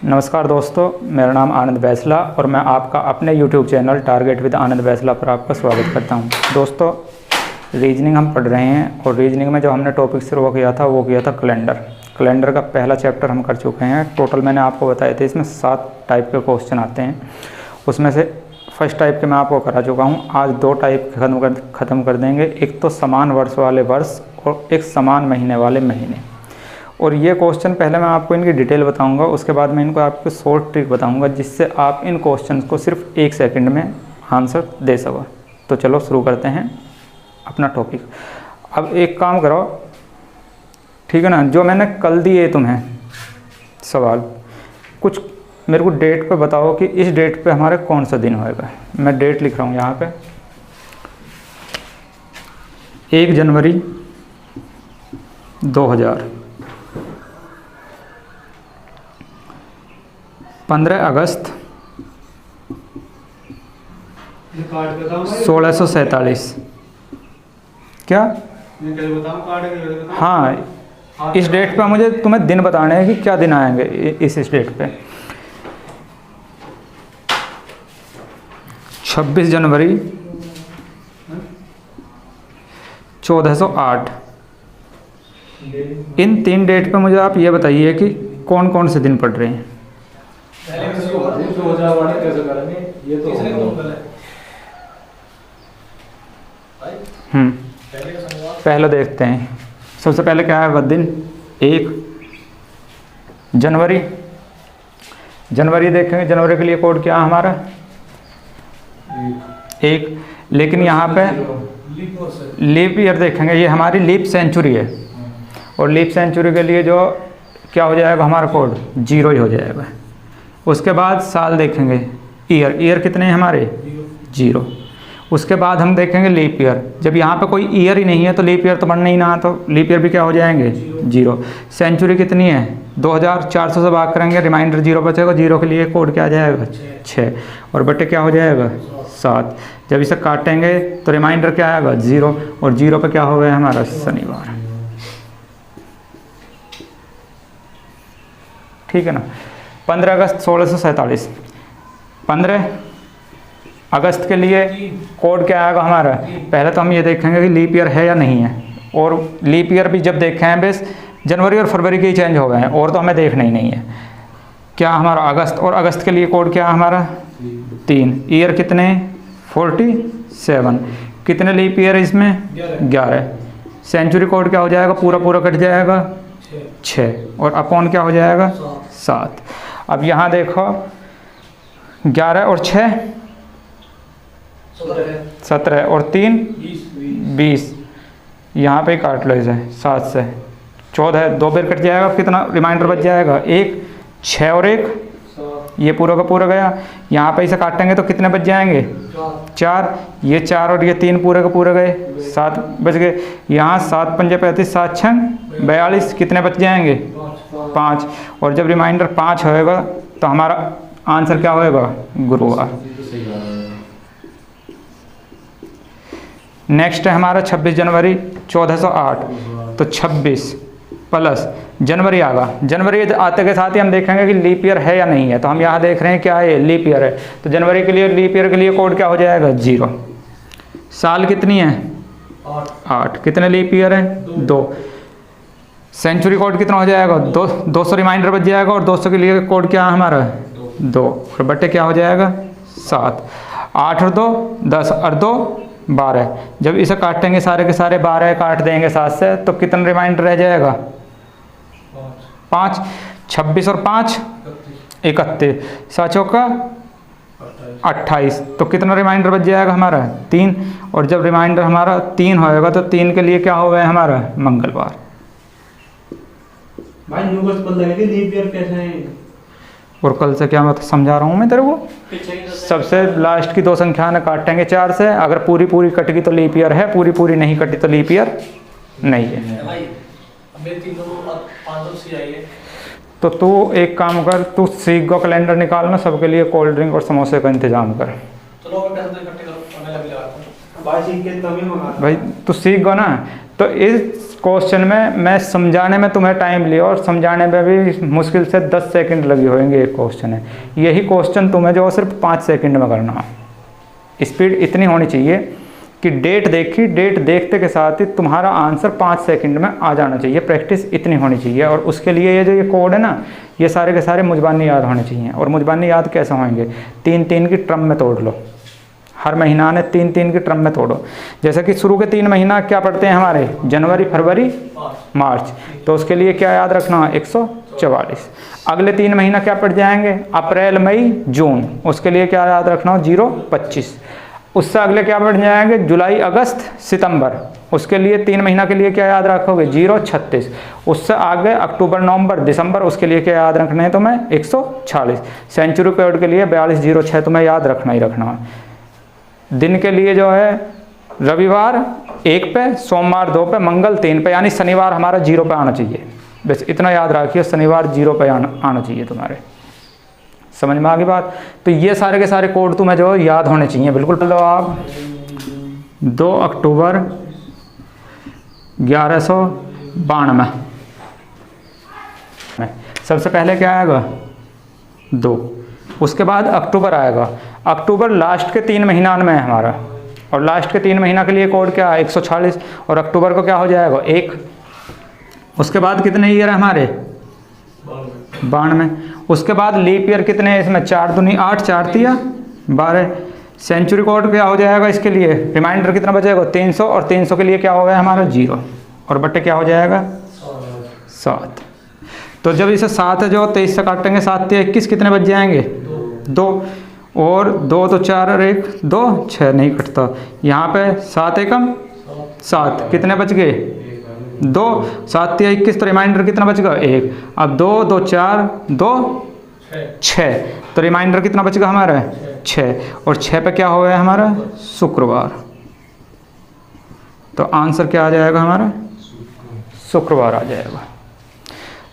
नमस्कार दोस्तों, मेरा नाम आनंद बैसला और मैं आपका अपने YouTube चैनल टारगेट विद आनंद बैसला पर आपका स्वागत करता हूं। दोस्तों, रीजनिंग हम पढ़ रहे हैं और रीजनिंग में जो हमने टॉपिक शुरू किया था वो किया था कैलेंडर का पहला चैप्टर हम कर चुके हैं। टोटल मैंने आपको बताए थे इसमें 7 टाइप के क्वेश्चन आते हैं। उसमें से फर्स्ट टाइप के मैं आपको करा चुका हूँ। आज 2 टाइप ख़त्म कर देंगे। एक तो समान वर्ष वाले वर्ष और एक समान महीने वाले महीने। और ये क्वेश्चन पहले मैं आपको इनकी डिटेल बताऊंगा, उसके बाद मैं इनको आपको शॉर्ट ट्रिक बताऊंगा जिससे आप इन क्वेश्चन को सिर्फ 1 सेकंड में आंसर दे सको। तो चलो शुरू करते हैं अपना टॉपिक। अब एक काम करो, ठीक है ना, जो मैंने कल दिए तुम्हें सवाल, कुछ मेरे को डेट पे बताओ कि इस डेट पे हमारे कौन सा दिन होएगा। मैं डेट लिख रहा हूँ यहाँ पे, 1 जनवरी 2000, 15 अगस्त 1647। क्या? हाँ, इस डेट पे मुझे तुम्हें दिन बताने हैं कि क्या दिन आएंगे इस डेट पे। 26 जनवरी 1408। इन 3 डेट पे मुझे आप ये बताइए कि कौन कौन से दिन पड़ रहे हैं। पहले देखते हैं। सबसे पहले क्या है दिन? 1 जनवरी। जनवरी देखेंगे, जनवरी के लिए कोड क्या है हमारा? 1। लेकिन यहाँ पे लीप ईयर देखेंगे, ये हमारी लीप सेंचुरी है और लीप सेंचुरी के लिए जो क्या हो जाएगा हमारा कोड? 0 ही हो जाएगा। उसके बाद साल देखेंगे, ईयर कितने हैं हमारे? 0। उसके बाद हम देखेंगे लीप ईयर। जब यहाँ पे कोई ईयर ही नहीं है तो लीप ईयर तो बनना ही ना, तो लीप ईयर भी क्या हो जाएंगे? 0। सेंचुरी कितनी है? 2400 से भाग करेंगे, रिमाइंडर 0 बचेगा। 0 के लिए कोड क्या आ जाएगा? 6 और बटे क्या हो जाएगा? 7। जब इसे काटेंगे तो रिमाइंडर क्या आएगा? 0 और 0 पे क्या हो गया हमारा? शनिवार। ठीक है ना। 15 अगस्त 1647। 15 अगस्त के लिए कोड क्या आएगा हमारा? पहले तो हम ये देखेंगे कि लीप ईयर है या नहीं है। और लीप ईयर भी जब देखे हैं बस जनवरी और फरवरी के ही चेंज हो गए हैं, और तो हमें देखना ही नहीं है। क्या हमारा अगस्त, और अगस्त के लिए कोड क्या है हमारा? 3। ईयर कितने? 47। कितने लीप ईयर इसमें? 11। सेंचुरी कोड क्या हो जाएगा? पूरा कट जाएगा 6 और अपॉन क्या हो जाएगा? 7। अब यहाँ देखो, 11 और 6 17 और 3 20। यहाँ पे काट लो इसे, 7 से 14, 2 बार कट जाएगा। कितना रिमाइंडर बच जाएगा? 1, 6 और 1, ये पूरा का पूरा गया। यहाँ पे इसे काटेंगे तो कितने बच जाएंगे? 4। ये 4 और ये 3 पूरे का पूरे गए, 7 बच गए। यहाँ 7 पंजे 35, 7 छंग 42, कितने बच जाएंगे? 5। और जब रिमाइंडर 5 होएगा तो हमारा आंसर क्या होएगा? गुरुवार। नेक्स्ट है हमारा 26 जनवरी 1408। तो 26 प्लस जनवरी आगा। जनवरी आते के साथ ही हम देखेंगे कि लीप ईयर है या नहीं है। तो हम यहाँ देख रहे हैं क्या है? लीप ईयर है। तो जनवरी के लिए लीप ईयर के लिए कोड क्या हो जाएगा? 0। साल कितनी है? 8। कितने लीप ईयर है? 2। सेंचुरी कोड कितना हो जाएगा? 200 रिमाइंडर बच जाएगा और 200 के लिए कोड क्या है हमारा? 2 और बटे क्या हो जाएगा? 7। 8 और 2 10 और 2 12। जब इसे काटेंगे सारे के सारे 12 काट देंगे 7 से तो कितना रिमाइंडर रह जाएगा? 5। 26 और 5 31। 7 चौका 28। तो कितना रिमाइंडर बच जाएगा हमारा? 3। और जब रिमाइंडर हमारा 3 होएगा तो 3 के लिए क्या हो गया हमारा? मंगलवार। भाई न्यूज़ बंद लगेगी, लीप ईयर कैसे है? और कल से क्या मैं समझा रहा हूँ मैं तेरे को। सबसे लास्ट की 2 संख्या ने काटेंगे 4 से। अगर पूरी कट गई तो लीप ईयर है, पूरी नहीं कटी तो लीप ईयर नहीं है। तो तू एक काम कर, तू सीख गो कैलेंडर निकालना, सबके लिए कोल्ड ड्रिंक और समोसे का इंतजाम कर। भाई तू सीख गो ना, तो इस क्वेश्चन में मैं समझाने में तुम्हें टाइम लिया और समझाने में भी मुश्किल से 10 सेकंड लगी होंगे। एक क्वेश्चन है, यही क्वेश्चन तुम्हें जो सिर्फ 5 सेकंड में करना है। स्पीड इतनी होनी चाहिए कि डेट देखी, डेट देखते के साथ ही तुम्हारा आंसर 5 सेकंड में आ जाना चाहिए। प्रैक्टिस इतनी होनी चाहिए। और उसके लिए ये जो ये कोड है ना, ये सारे के सारे मुजबानी याद होने चाहिए। और मुजबानी याद कैसे होंगे? 3-3 की ट्रम में तोड़ लो। हर महीना ने 3-3 की ट्रम में तोड़ो। जैसे कि शुरू के 3 महीना क्या पढ़ते हैं हमारे? जनवरी, फरवरी, मार्च। तो उसके लिए क्या याद रखना? 144। अगले 3 महीना क्या पढ़ जाएंगे? अप्रैल, मई, जून। उसके लिए क्या याद रखना? 0-25। उससे अगले क्या बढ़ जाएंगे? जुलाई, अगस्त, सितंबर। उसके लिए 3 महीना के लिए क्या याद रखोगे? 0-36। उससे आगे अक्टूबर, नवंबर, दिसंबर। उसके लिए क्या याद रखना है तुम्हें? 140। सेंचुरी पीरियड के लिए 4206 तुम्हें याद रखना ही रखना है। दिन के लिए जो है रविवार 1 पे, सोमवार 2 पे, मंगल 3 पे, यानी शनिवार हमारा 0 पे आना चाहिए। बस इतना याद रखिए, शनिवार 0 पे आना चाहिए तुम्हारे। समझ में आ गई बात? तो ये सारे के सारे कोड तुम्हें जो याद होने चाहिए बिल्कुल। लो आप 2 अक्टूबर 1192 सबसे पहले क्या आएगा? 2। उसके बाद अक्टूबर आएगा। अक्टूबर लास्ट के 3 महीना में है हमारा, और लास्ट के 3 महीना के लिए कोड क्या है? 146। और अक्टूबर को क्या हो जाएगा? 1। उसके बाद कितने ईयर है हमारे? 92। उसके बाद लीप ईयर कितने हैं इसमें? 4 दूनी 8, 4 तिया 12। सेंचुरी कोड क्या हो जाएगा इसके लिए? रिमाइंडर कितना बचेगा? 300। और 300 के लिए क्या हो गया हमारा? 0। और बट्टे क्या हो जाएगा? 7। तो जब इसे 7 है जो 23 से काटेंगे, 7 तिया 21, कितने बच जाएंगे? 2। और 2 तो 4 और 1 2, 6 नहीं कटता। यहाँ पे 7 एकम 7, कितने बच गए? 2। 7 तिया 21, तो रिमाइंडर कितना बचेगा? 1। अब 2 2 4 2 6, तो रिमाइंडर कितना बचेगा हमारा? 6। और 6 पे क्या हो गया हमारा? शुक्रवार। तो आंसर क्या आ जाएगा हमारा? शुक्रवार आ जाएगा।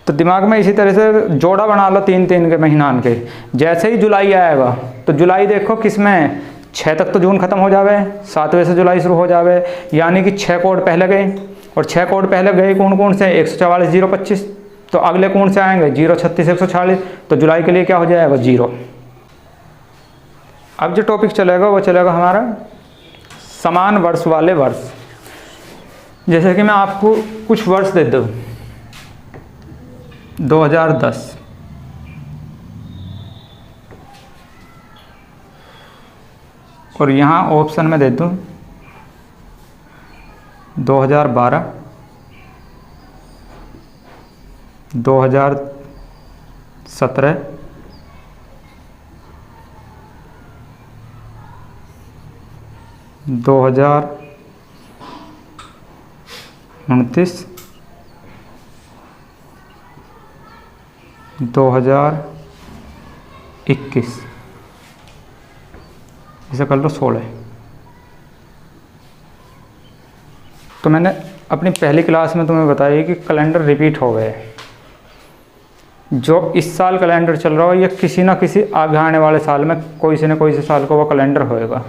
तो दिमाग में इसी तरह से जोड़ा बना लो 3-3 के महीनान के। जैसे ही जुलाई आएगा तो जुलाई देखो किस में? 6 तक तो जून खत्म हो जावे, 7वें से जुलाई शुरू हो जावे, यानी कि 6 कोड पहले गए। और 6 कोड पहले गए कौन कौन से? 144, 025। तो अगले कौन से आएंगे? 036, 140। तो जुलाई के लिए क्या हो जाएगा? 0। अब जो टॉपिक चलेगा वो चलेगा हमारा समान वर्ष वाले वर्ष। जैसे कि मैं आपको कुछ वर्ष दे दूँ, 2010, और यहाँ ऑप्शन में दे दूँ 2012, 2017, 2029, 2021, इसे कर लो 16। तो मैंने अपनी पहली क्लास में तुम्हें बताया कि कैलेंडर रिपीट हो गए। जो इस साल कैलेंडर चल रहा हो या किसी ना किसी आगे आने वाले साल में कोई से न कोई से साल को वो कैलेंडर होएगा।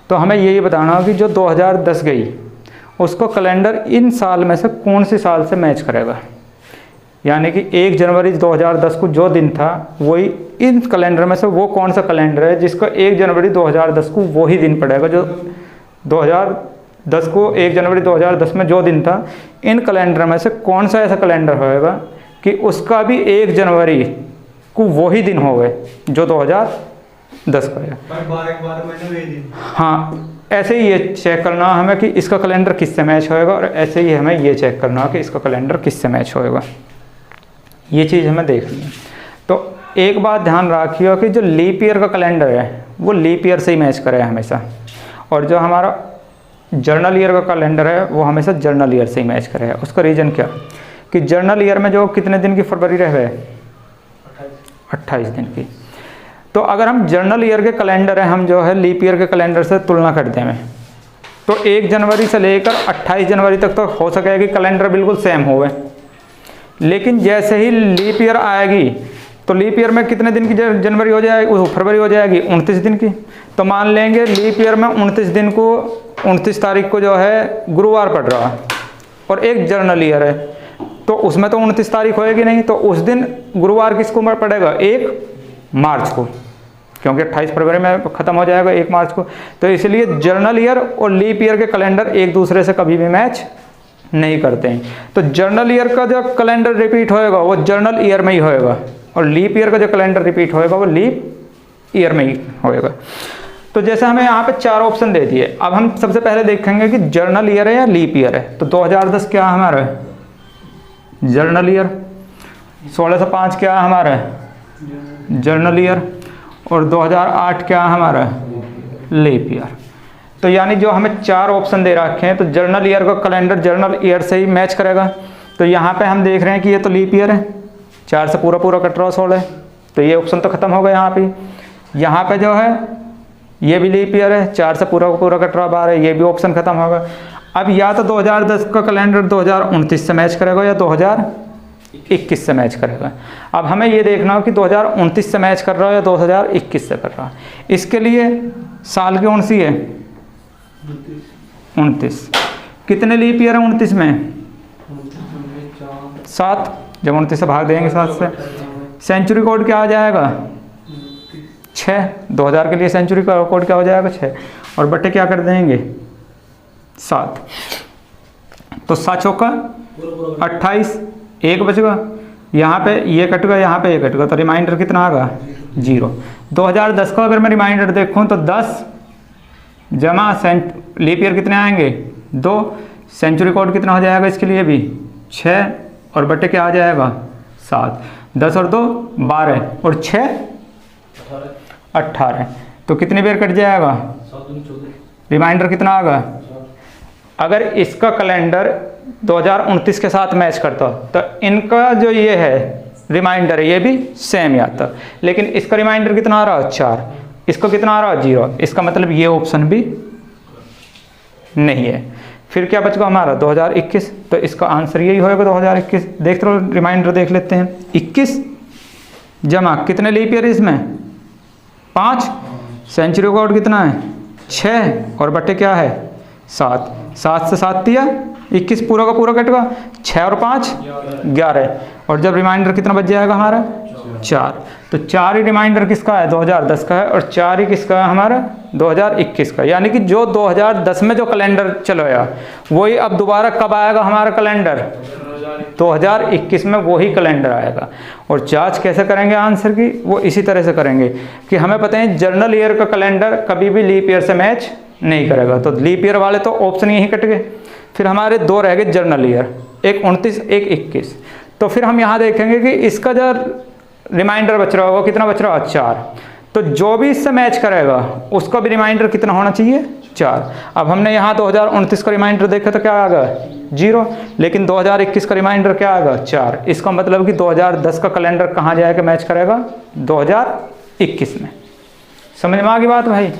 तो हमें यही बताना हो कि जो 2010 गई उसको कैलेंडर इन साल में से कौन सी साल से मैच करेगा। यानी कि 1 जनवरी 2010 को जो दिन था वही इन कैलेंडर में से वो कौन सा कैलेंडर है जिसका 1 जनवरी 2010 को वही दिन पड़ेगा। जो 2010 को 1 जनवरी 2010 में जो दिन था, इन कैलेंडर में से कौन सा ऐसा कैलेंडर होएगा कि उसका भी 1 जनवरी को वही दिन हो गए जो 2010 का है। हाँ, ऐसे ही ये चेक करना हमें कि इसका कैलेंडर किससे मैच होएगा, और ऐसे ही हमें ये चेक करना कि इसका कैलेंडर किससे मैच होएगा। ये चीज़ हमें देखनी है। तो एक बात ध्यान रखिए कि जो लीप ईयर का कैलेंडर है वो लीप ईयर से ही मैच करे हमेशा, और जो हमारा जर्नल ईयर का कैलेंडर है वो हमेशा जर्नल ईयर से ही मैच करे। उसका रीज़न क्या कि जर्नल ईयर में जो कितने दिन की फरवरी रहे? 28 दिन की। तो अगर हम जर्नल ईयर के कैलेंडर है, हम जो है लीप ईयर के कैलेंडर से तुलना करते हैं तो 1 जनवरी से लेकर 28 जनवरी तक तो हो सकेगा कि कैलेंडर बिल्कुल सेम होवे। लेकिन जैसे ही लीप ईयर आएगी तो लीप ईयर में कितने दिन की जनवरी हो जाएगी? फरवरी हो जाएगी 29 दिन की। तो मान लेंगे लीप ईयर में 29 दिन को 29 तारीख को जो है गुरुवार पड़ रहा है, और एक जर्नल ईयर है, तो उसमें तो 29 तारीख होएगी नहीं, तो उस दिन गुरुवार किसको पड़ेगा? 1 मार्च को, क्योंकि 28 फरवरी में ख़त्म हो जाएगा 1 मार्च को। तो इसलिए जर्नल ईयर और लीप ईयर के कैलेंडर एक दूसरे से कभी भी मैच नहीं करते हैं। तो जर्नल ईयर का जो कैलेंडर रिपीट होएगा वो जर्नल ईयर में ही होएगा, और लीप ईयर का जो कैलेंडर रिपीट होएगा वो लीप ईयर में ही होएगा। तो जैसे हमें यहाँ पे 4 ऑप्शन दे दिए, अब हम सबसे पहले देखेंगे कि जर्नल ईयर है या लीप ईयर है। तो 2010 क्या है हमारा? General year. 1605 क्या है हमारा? General year. और 2008 क्या है हमारा? Leap year. तो यानी जो हमें 4 ऑप्शन दे रखे हैं, तो जर्नल ईयर का कैलेंडर जर्नल ईयर से ही मैच करेगा। तो यहाँ पे हम देख रहे हैं कि ये तो लीप ईयर है, 4 से पूरा पूरा कट रहा 16, तो ये ऑप्शन तो खत्म हो गया यहाँ पे। यहाँ पे जो है ये भी लीप ईयर है, 4 से पूरा पूरा कट रहा 12, ये भी ऑप्शन खत्म होगा। अब या तो 2010 का कैलेंडर 2029 से मैच करेगा या 2021 से मैच करेगा। अब हमें ये देखना हो कि 2029 से मैच कर रहा है या 2021 से कर रहा है। इसके लिए साल की कौन सी है? 29। कितने लीप ईयर है 29 में? 7। जब 29 से भाग देंगे 7 से, सेंचुरी कोड क्या आ जाएगा? 6। 2000 के लिए सेंचुरी का कोड क्या हो जाएगा? 6। और बट्टे क्या कर देंगे? 7। तो 7 चौका 28, 1 बचेगा। यहाँ पे ये कट गया, यहाँ पे ये कट गया, तो रिमाइंडर कितना आएगा? 0। 2010 का अगर मैं रिमाइंडर देखूँ तो 10 जमा लीप ईयर कितने आएंगे? 2। सेंचुरी कोड कितना हो जाएगा इसके लिए भी? 6। और बटे क्या आ जाएगा? 7। 10 और 2 12 और 6 18। तो कितनी बार कट जाएगा? रिमाइंडर कितना आएगा? अगर इसका कैलेंडर 2029 के साथ मैच करता तो इनका जो ये है रिमाइंडर है ये भी सेम ही आता, लेकिन इसका रिमाइंडर कितना आ रहा है? 4। इसको कितना आ रहा है? 0। इसका मतलब ये ऑप्शन भी नहीं है। फिर क्या बचेगा हमारा? 2021। तो इसका आंसर यही होगा 2021। देखते रहो, रिमाइंडर देख लेते हैं। 21 जमा कितने लीप ईयर इसमें? 5। सेंचुरी कोड कितना है? 6। और बटे क्या है? 7। 7 से 7 दिया 21, पूरा का पूरा कटेगा। 6 और 5 11। और जब रिमाइंडर कितना बच जाएगा हमारा? 4। तो 4 ही रिमाइंडर किसका है? 2010 का है, और 4 ही किसका है हमारा? 2021 का। यानी कि जो 2010 में जो कैलेंडर चलाया वही अब दोबारा कब आएगा हमारा कैलेंडर? 2021 में वही कैलेंडर आएगा। और जांच कैसे करेंगे आंसर की? वो इसी तरह से करेंगे कि हमें पता है जर्नल ईयर का कैलेंडर कभी भी लीप ईयर से मैच नहीं करेगा, तो लीप ईयर वाले तो ऑप्शन यही कट गए। फिर हमारे 2 रह गए जर्नल ईयर, एक 29 एक 21। तो फिर हम यहाँ देखेंगे कि इसका जो रिमाइंडर बच रहा होगा कितना बच रहा है? 4। तो जो भी इससे मैच करेगा उसका भी रिमाइंडर कितना होना चाहिए? 4। अब हमने यहाँ 2029 का रिमाइंडर देखा तो क्या आ गया? 0। लेकिन 2021 का रिमाइंडर क्या आएगा? 4। इसका मतलब कि 2010 का कैलेंडर कहाँ जाएगा मैच करेगा? 2021 में। समझ में आ गई बात भाई?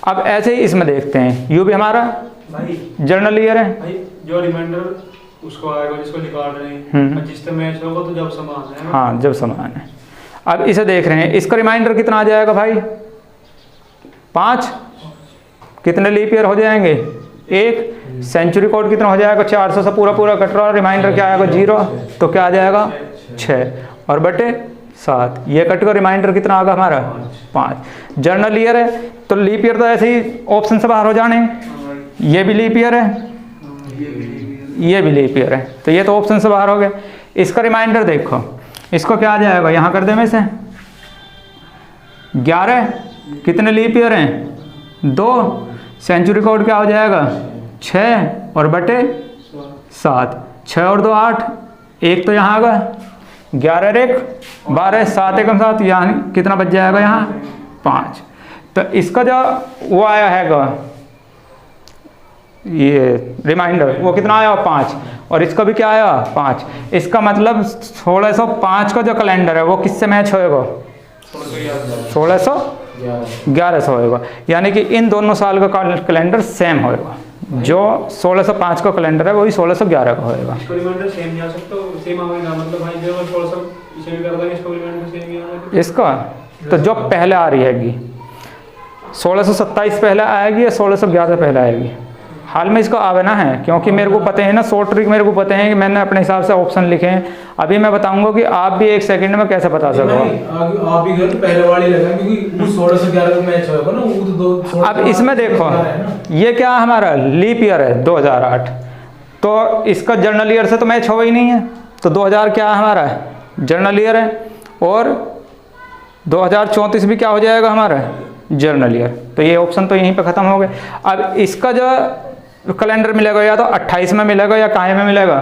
अब ऐसे ही इसमें देखते हैं, यू भी हमारा भाई जर्नल ईयर है भाई, जो रिमाइंडर उसको आएगा जिसको निकाल रहे हैं, जिससे मैच होगा तो जब समान है। हाँ, जब समान है। अब इसे देख रहे हैं, इसका रिमाइंडर कितना आ जाएगा भाई? 5। कितने लीप ईयर हो जाएंगे? 1। सेंचुरी कोड कितना हो जाएगा? 400 से पूरा पूरा कट रहा, रिमाइंडर क्या आएगा? 0। तो क्या आ जाएगा? 6 और बटे 7। ये कट का रिमाइंडर कितना आएगा हमारा? 5। जर्नल ईयर है तो लीप ईयर तो ऐसे ही ऑप्शन से बाहर हो जाने। ये भी लीप ईयर है, ये भी लीप ईयर है, तो ये तो ऑप्शन से बाहर हो गए। इसका रिमाइंडर देखो, इसको क्या आ जाएगा? यहाँ कर दे में से 11। कितने लीप ईयर हैं? 2। सेंचुरी कोड क्या हो जाएगा? 6 और बटे 7। 6 और 2 8, 1 तो यहाँ आगा, 11 और 1 12, 7 एकम 7, यहाँ कितना बच जाएगा? यहाँ 5। तो इसका जो वो आया हैगा ये रिमाइंडर, वो कितना आया? 5। और इसका भी क्या आया? 5। इसका मतलब 1605 का जो कैलेंडर है वो किससे मैच होएगा? 1611 से होएगा। यानी कि इन दोनों साल का कैलेंडर सेम होएगा। जो 1605 का कैलेंडर है वही 1611 का होएगा। इसको रिमाइंडर सेम नहीं आ सकता, सेम आएगा मतलब भाई जो 1600 इसे भी कर देंगे, इसको रिमाइंडर सेम ही आएगा। इसका तो जो पहले आ रही हैगी 1627 पहले आएगी या 1611 पहले आएगी? हाल में इसको आना है, क्योंकि मेरे को पता है ना, शॉर्ट ट्रिक मेरे को पता है कि मैंने अपने हिसाब से ऑप्शन लिखे हैं। अभी मैं बताऊंगा कि आप भी 1 सेकंड में कैसे बता सको। आप भी गलत पहले वाली लगा, क्योंकि वो 16 से 11 का मैच होगा ना, वो तो 2 अब इसमें देखो ये क्या हमारा लीप ईयर है 2008, तो इसका जर्नल ईयर से तो मैच हो ही नहीं है, तो 2000 क्या है हमारा जर्नल ईयर है, और 2034 भी क्या हो जाएगा हमारा जर्नल ईयर। तो ये ऑप्शन तो यहीं पे ख़त्म हो गए। अब इसका जो कैलेंडर मिलेगा या तो 28 में मिलेगा या काहे में मिलेगा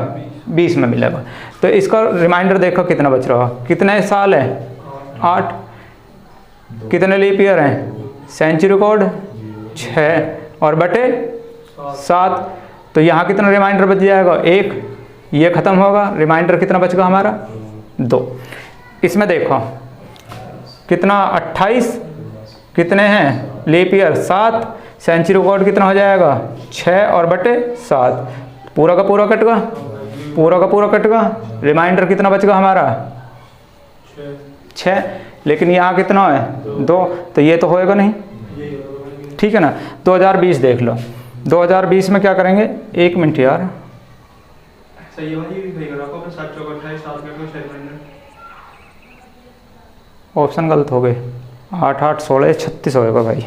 20 में मिलेगा। तो इसका रिमाइंडर देखो कितना बच रहा, कितने साल है 8, कितने लीप ईयर हैं, सेंचुरी कोड 6 और बटे 7, तो यहाँ कितना रिमाइंडर बच जाएगा 1, ये ख़त्म होगा, रिमाइंडर कितना बचेगा हमारा 2। इसमें देखो कितना 28, कितने हैं लीप ईयर 7, सेंचुरी कोड कितना हो जाएगा 6 और बटे 7, पूरा का पूरा कटेगा, पूरा का पूरा कटेगा, रिमाइंडर कितना बचेगा हमारा 6, लेकिन यहाँ कितना है 2, तो ये तो होएगा नहीं, ठीक है ना। 2020 देख लो, 2020 में क्या करेंगे, 1 मिनट यार, सही है जी, सही करा आपको, 7 चौक 28 7 का कोई रिमाइंडर, ऑप्शन गलत हो गए, 8 8 16 36 होएगा भाई,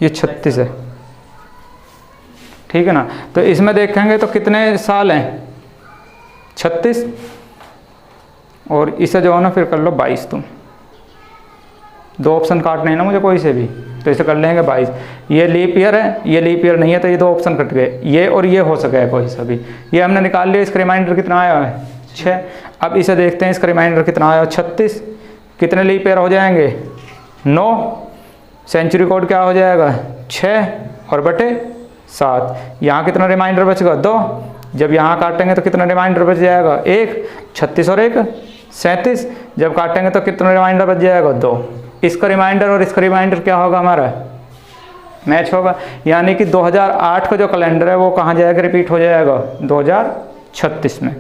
ये 36 है, ठीक है ना। तो इसमें देखेंगे तो कितने साल हैं 36, और इसे जो है ना फिर कर लो 22, तुम 2 ऑप्शन काटने हैं ना मुझे कोई से भी, तो इसे कर लेंगे 22। ये लीप ईयर है, ये लीप ईयर नहीं है, तो ये 2 ऑप्शन कट गए, ये और ये हो सके कोई सा भी, ये हमने निकाल लिया। इसका रिमाइंडर कितना आया है 6। अब इसे देखते हैं, इसका रिमाइंडर कितना आया 36, कितने लीप ईयर हो जाएंगे 9, सेंचुरी कोड क्या हो जाएगा 6 और बटे 7, यहाँ कितना रिमाइंडर बचेगा 2, जब यहाँ काटेंगे तो कितना रिमाइंडर बच जाएगा 1, 36 और 1 37, जब काटेंगे तो कितना रिमाइंडर बच जाएगा 2। इसका रिमाइंडर और इसका रिमाइंडर क्या होगा हमारा मैच होगा, यानी कि 2008 का जो कैलेंडर है वो कहाँ जाएगा, रिपीट हो जाएगा 2036 में।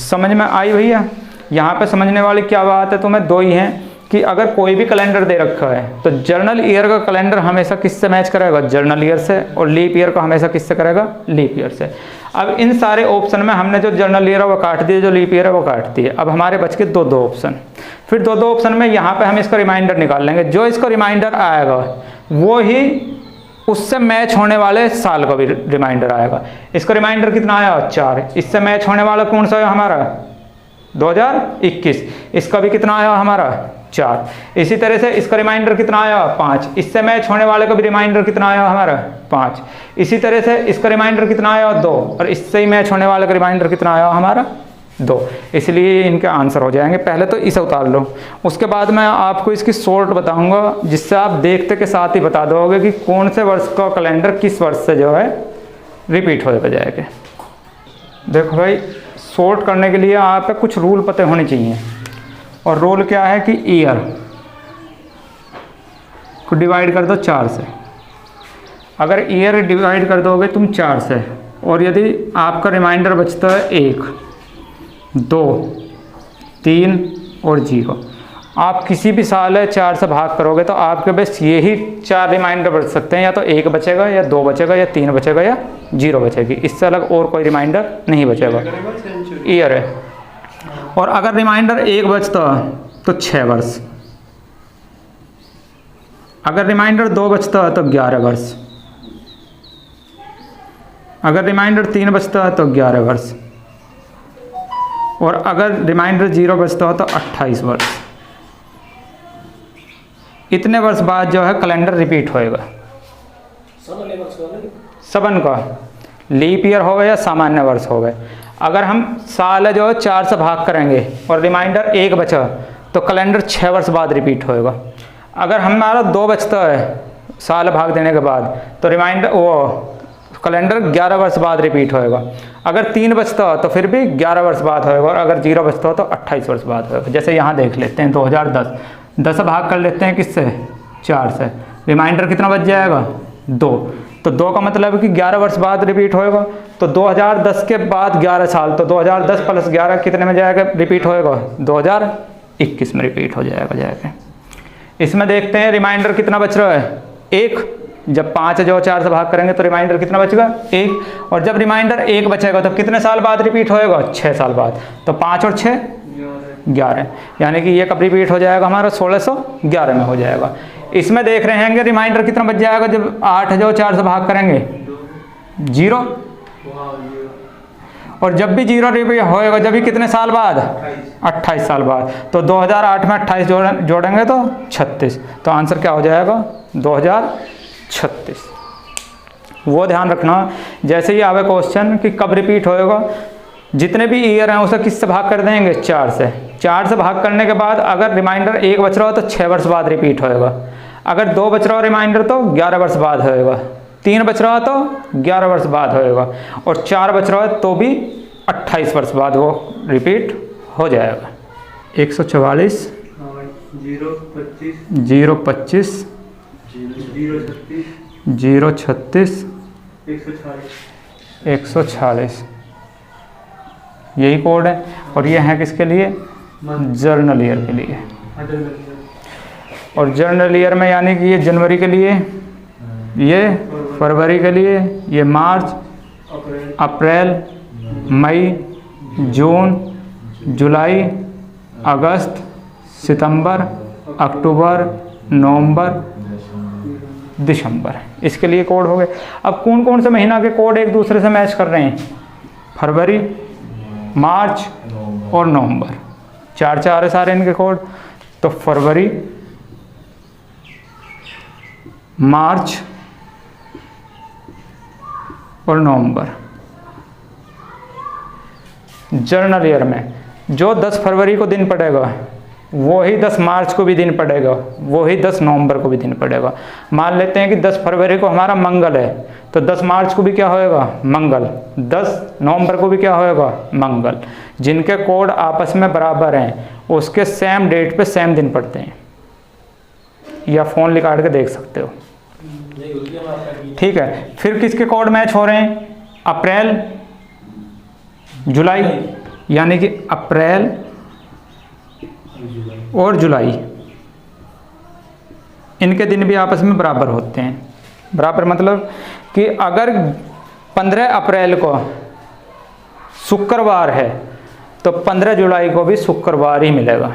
समझ में आई भैया। यहाँ पे समझने वाली क्या बात है, तुम्हें 2 ही हैं कि अगर कोई भी कैलेंडर दे रखा है तो जर्नल ईयर का कैलेंडर हमेशा किससे मैच करेगा, जर्नल ईयर से, और लीप ईयर का हमेशा किससे करेगा, लीप ईयर से। अब इन सारे ऑप्शन में हमने जो जर्नल ईयर है वो काट दिए, जो लीप ईयर है वो काट दिए। अब हमारे बच के 2 ऑप्शन, फिर 2 ऑप्शन में यहाँ पे हम इसका रिमाइंडर निकाल लेंगे। जो इसका रिमाइंडर आएगा वो ही उससे मैच होने वाले साल का भी रिमाइंडर आएगा। इसका रिमाइंडर कितना आया 4, इससे मैच होने वाला कौन सा है हमारा 2021, इसका भी कितना आया हमारा 4। इसी तरह से इसका रिमाइंडर कितना आया 5, इससे मैच होने वाले का भी रिमाइंडर कितना आया हमारा 5। इसी तरह से इसका रिमाइंडर कितना आया 2, और इससे ही मैच होने वाले का रिमाइंडर कितना आया हमारा 2। इसलिए इनके आंसर हो जाएंगे। पहले तो इसे उतार लो, उसके बाद मैं आपको इसकी शॉर्ट बताऊंगा, जिससे आप देखते के साथ ही बता दोगे कि कौन से वर्ष का कैलेंडर किस वर्ष से जो है रिपीट हो जाएगा। देखो भाई, शॉर्ट करने के लिए आप पे कुछ रूल पते होने चाहिए, और रूल क्या है कि ईयर को डिवाइड कर दो 4 से। अगर ईयर डिवाइड कर दोगे तुम 4 से, और यदि आपका रिमाइंडर बचता है 1, 2, 3 और 0, आप किसी भी साल है 4 से भाग करोगे तो आपके बस यही 4 रिमाइंडर बच सकते हैं, या तो 1 बचेगा या 2 बचेगा या 3 बचेगा या 0 बचेगी, इससे अलग और कोई रिमाइंडर नहीं बचेगा। ईयर है, और अगर रिमाइंडर 1 बचता तो 6 वर्ष, अगर रिमाइंडर 2 बचता तो 11 वर्ष, अगर रिमाइंडर 3 बचता तो 11 वर्ष, और अगर रिमाइंडर 0 बचता हो तो 28 वर्ष। इतने वर्ष बाद जो है कैलेंडर रिपीट होएगा सबन का, लीप ईयर हो गए या सामान्य वर्ष हो गए। अगर हम साल जो है 4 से भाग करेंगे और रिमाइंडर 1 बचा तो कैलेंडर 6 वर्ष बाद रिपीट होएगा। अगर हमारा 2 बचता है साल भाग देने के बाद तो रिमाइंडर कैलेंडर 11 वर्ष बाद रिपीट होएगा। अगर 3 बचता हो तो फिर भी 11 वर्ष बाद होएगा, और अगर 0 बचता हो तो 28 वर्ष बाद होएगा। जैसे यहाँ देख लेते हैं 2010, 10 भाग कर लेते हैं किससे 4 से, रिमाइंडर कितना बच जाएगा 2, तो 2 का मतलब है कि 11 वर्ष बाद रिपीट होएगा। तो 2010 के बाद 11 साल, तो 2010 + 11 कितने में जाएगा रिपीट होएगा 2021 में रिपीट हो जाएगा। इसमें देखते हैं रिमाइंडर कितना बच रहा है 1, जब 5,4 से भाग करेंगे तो रिमाइंडर कितना बचेगा 1, और जब रिमाइंडर 1 बचेगा तो कितने साल बाद रिपीट होएगा 6 साल बाद। तो 5 और 6 11, यानी कि ये कब रिपीट हो जाएगा हमारा 1611 में हो जाएगा। इसमें देख रहे हैं कि रिमाइंडर कितना बच जाएगा जब 8,4 से भाग करेंगे 0, और जब भी 0 रिपीट होएगा जब भी कितने साल बाद 28 साल बाद। तो 2008 में 28 जोड़ेंगे तो 36, तो आंसर क्या हो जाएगा 2036। वो ध्यान रखना जैसे ही आवे क्वेश्चन कि कब रिपीट होएगा, जितने भी ईयर हैं उसे किससे भाग कर देंगे 4 से। 4 से भाग करने के बाद अगर रिमाइंडर 1 बच रहा हो तो 6 वर्ष बाद रिपीट होएगा, अगर 2 बच रहा हो रिमाइंडर तो 11 वर्ष बाद होएगा, 3 बच रहा हो तो 11 वर्ष बाद होएगा, और 4 बच रहा है तो भी 28 वर्ष बाद वो रिपीट हो जाएगा। 144 025 036 146, यही कोड है। और ये है किसके लिए, जर्नल ईयर के लिए। और जर्नल ईयर में यानी कि ये जनवरी के लिए, ये फरवरी के लिए, ये मार्च, अप्रैल, मई, जून, जुलाई, अगस्त, सितंबर, अक्टूबर, नवंबर, दिसंबर, इसके लिए कोड हो गए। अब कौन कौन से महीना के कोड एक दूसरे से मैच कर रहे हैं, फरवरी, मार्च और नवंबर, 4 है सारे इनके कोड। तो फरवरी, मार्च और नवंबर। जर्नल ईयर में जो 10 फरवरी को दिन पड़ेगा वही 10 मार्च को भी दिन पड़ेगा, वही 10 नवंबर को भी दिन पड़ेगा। मान लेते हैं कि 10 फरवरी को हमारा मंगल है तो 10 मार्च को भी क्या होएगा मंगल, 10 नवंबर को भी क्या होएगा मंगल। जिनके कोड आपस में बराबर हैं उसके सेम डेट पे सेम दिन पड़ते हैं, या फ़ोन निकाल के देख सकते हो। ठीक है, फिर किसके कोड मैच हो रहे हैं, अप्रैल, जुलाई, यानी कि अप्रैल और जुलाई, इनके दिन भी आपस में बराबर होते हैं। बराबर मतलब कि अगर 15 अप्रैल को शुक्रवार है तो 15 जुलाई को भी शुक्रवार ही मिलेगा।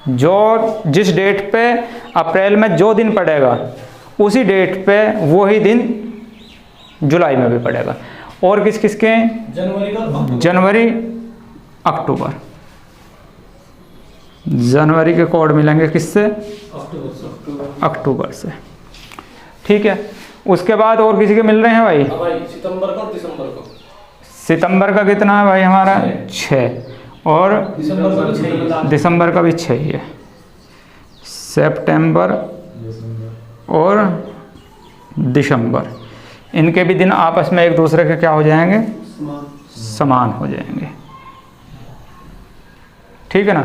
जो जिस डेट पे अप्रैल में जो दिन पड़ेगा उसी डेट पे वही दिन जुलाई में भी पड़ेगा। और किस किस के, जनवरी, अक्टूबर, जनवरी के कोड मिलेंगे किससे, अक्टूबर से। ठीक है, उसके बाद और किसी के मिल रहे हैं भाई, सितंबर का और दिसंबर का। सितंबर का कितना है भाई हमारा 6, और दिसंबर का भी 6 ही है। सितंबर और दिसंबर, इनके भी दिन आपस में एक दूसरे के क्या हो जाएंगे, समान हो जाएंगे। ठीक है ना।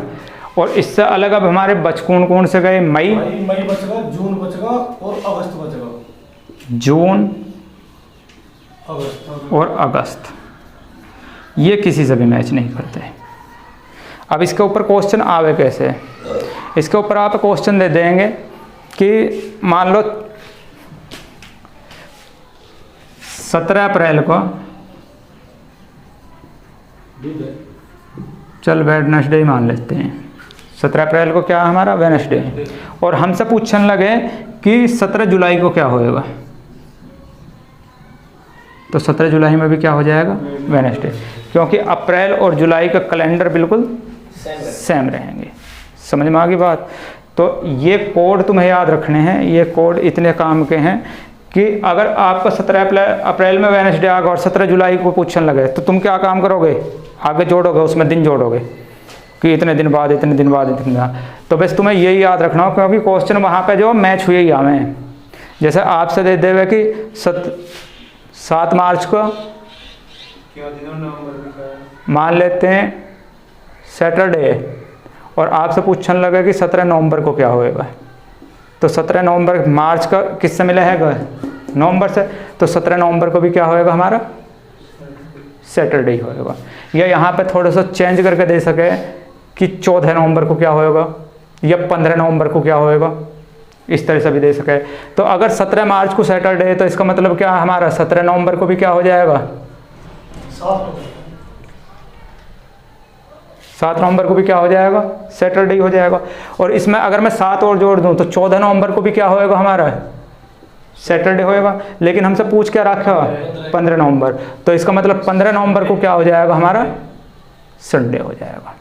और इससे अलग अब हमारे बच कौन कौन से गए, मई बचेगा, जून बचेगा और अगस्त बचेगा। जून और अगस्त, ये किसी से भी मैच नहीं करते। अब इसके ऊपर क्वेश्चन आवे कैसे, इसके ऊपर आप क्वेश्चन दे देंगे कि मान लो 17 अप्रैल को, चल वेडनेसडे ही मान लेते हैं, 17 अप्रैल को क्या हमारा वेडनेसडे, और हमसे पूछने लगे कि 17 जुलाई को क्या होएगा, तो 17 जुलाई में भी क्या हो जाएगा वेडनेसडे, क्योंकि अप्रैल और जुलाई का कैलेंडर बिल्कुल सेम रहेंगे। समझ में आ गई बात। तो ये कोड तुम्हें याद रखने हैं, ये कोड इतने काम के हैं कि अगर आपका 17 अप्रैल में वेडनेसडे आ गया और 17 जुलाई को पूछने लगे तो तुम क्या काम करोगे, आगे जोड़ोगे, उसमें दिन जोड़ोगे कि इतने दिन बाद, इतने दिन बाद, इतने दिन बाद। तो बस तुम्हें यही याद रखना हो, क्योंकि क्वेश्चन वहाँ पे जो मैच हुए ही हमें, जैसे आपसे दे देवे कि 7 मार्च को मान लेते हैं सैटरडे, और आपसे पूछने लगे कि 17 नवंबर को क्या होएगा, तो 17 नवंबर मार्च का किससे मिला है नवंबर से, तो 17 नवंबर को भी क्या होएगा हमारा सैटरडे ही होएगा। या यहाँ पे थोड़ा सा चेंज करके दे सके कि 14 नवंबर को क्या होएगा या 15 नवंबर को क्या होएगा, इस तरह से भी दे सके। तो अगर 17 मार्च को सैटरडे है तो इसका मतलब क्या हमारा 17 नवंबर को भी क्या हो जाएगा, 7 नवंबर को भी क्या हो जाएगा, सैटरडे हो जाएगा। और इसमें अगर मैं 7 और जोड़ दूं तो 14 नवंबर को भी क्या होएगा हमारा, सैटरडे होएगा। लेकिन हमसे पूछ क्या रखा, 15 नवंबर, तो इसका मतलब 15 नवंबर को क्या हो जाएगा हमारा, संडे हो जाएगा।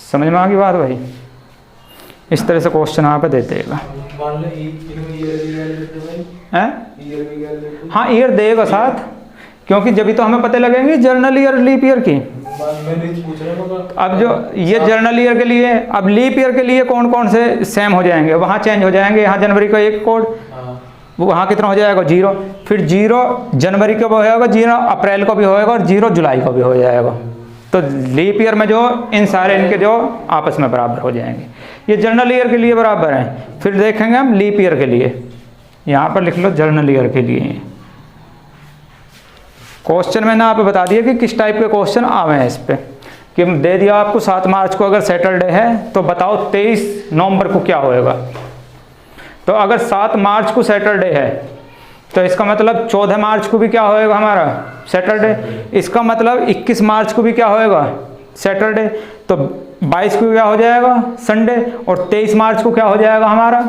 समझ में आ गई बात भाई। इस तरह से क्वेश्चन यहाँ पे देते हैं। हाँ ईयर देगा साथ, क्योंकि जब भी तो हमें पता लगेंगे जर्नल ईयर लीप ईयर की। अब जो ये जर्नल ईयर के लिए, अब लीप ईयर के लिए कौन कौन से सेम हो जाएंगे, वहाँ चेंज हो जाएंगे। यहाँ जनवरी का एक कोड, वो वहाँ कितना हो जाएगा 0, फिर 0 जनवरी का भी होएगा, 0 अप्रैल को भी होएगा और 0 जुलाई को भी हो जाएगा। तो लीप ईयर में जो इन सारे इनके जो आपस में बराबर हो जाएंगे। ये जर्नल ईयर के लिए बराबर हैं। फिर देखेंगे हम लीप ईयर के लिए, यहाँ पर लिख लो जर्नल ईयर के लिए। क्वेश्चन मैंने आप बता दिया कि किस टाइप के क्वेश्चन आवे हैं इस पे, कि दे दिया आपको 7 मार्च को अगर सैटरडे है तो बताओ 23 नवंबर को क्या होएगा। तो अगर 7 मार्च को सैटरडे है तो इसका मतलब 14 मार्च को भी क्या होएगा हमारा, सैटरडे। इसका मतलब 21 मार्च को भी क्या होएगा, सैटरडे। तो 22 को क्या हो जाएगा, संडे। और 23 मार्च को क्या हो जाएगा हमारा,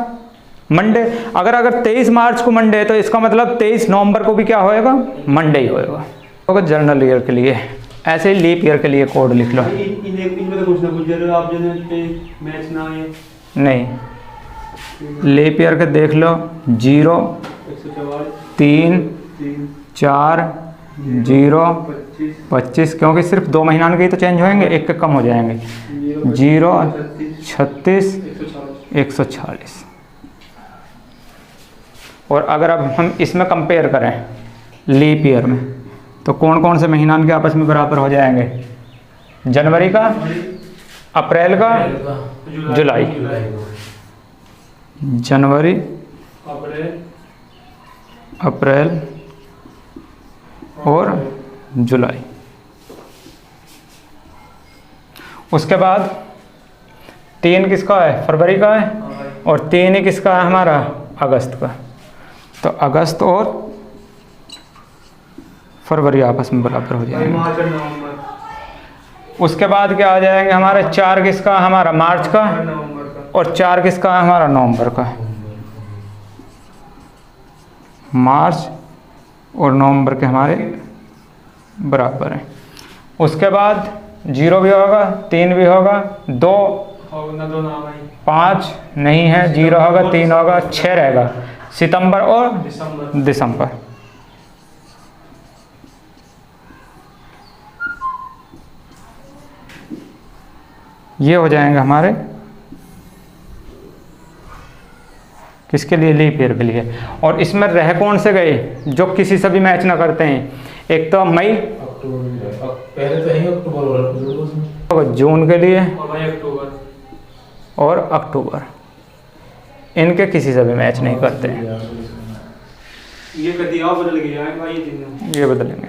मंडे। अगर 23 मार्च को मंडे है तो इसका मतलब 23 नवंबर को भी क्या होएगा, मंडे ही होएगा। तो जर्नल ईयर के लिए ऐसे ही लीप ईयर के लिए कोड लिख लो। नहीं, लीप ईयर के देख लो 0 3 4 0 25, क्योंकि सिर्फ 2 महीना के ही तो चेंज होंगे, एक कम हो जाएंगे। 0 36 146। और अगर अब हम इसमें कंपेयर करें लीप ईयर में, तो कौन कौन से महीना के आपस में बराबर हो जाएंगे, जनवरी का, अप्रैल का, जुलाई। जनवरी, अप्रैल और जुलाई। उसके बाद 3 किसका है, फरवरी का है, और 3 ही किसका है हमारा, अगस्त का। तो अगस्त और फरवरी आपस में बराबर हो जाएंगे। उसके बाद क्या आ जाएंगे हमारे, 4 किसका हमारा, मार्च का, और 4 किसका है हमारा, नवंबर का। मार्च और नवंबर के हमारे बराबर हैं। उसके बाद 0 भी होगा, 3 भी होगा, 2 5 नहीं है, 0 होगा, 3 होगा, 6 रहेगा, सितंबर और दिसंबर। ये हो जाएंगे हमारे किसके लिए, लीप ईयर के लिए। और इसमें रह कौन से गए जो किसी से भी मैच ना करते हैं, एक तो मई, पहले तो है अक्टूबर, जून के लिए अक्टूबर और अक्टूबर, इनके किसी से भी मैच नहीं करते हैं। ये कदिया बदल गया है भाई, ये ये बदलेंगे।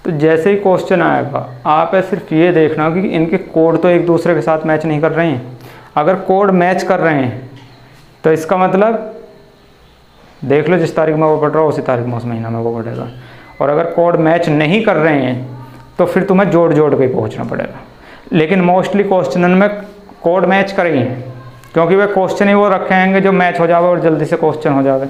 तो जैसे ही क्वेश्चन आएगा आप सिर्फ ये देखना कि इनके कोड तो एक दूसरे के साथ मैच नहीं कर रहे हैं। अगर कोड मैच कर रहे हैं तो इसका मतलब देख लो जिस तारीख में वो पढ़ रहा हो उसी तारीख में उस महीना में वो पढ़ेगा। और अगर कोड मैच नहीं कर रहे हैं तो फिर तुम्हें जोड़ जोड़ के पहुंचना पड़ेगा। लेकिन मोस्टली क्वेश्चन में कोड मैच करेंगे, क्योंकि वे क्वेश्चन ही वो रखेंगे जो मैच हो जावे और जल्दी से क्वेश्चन हो जावे।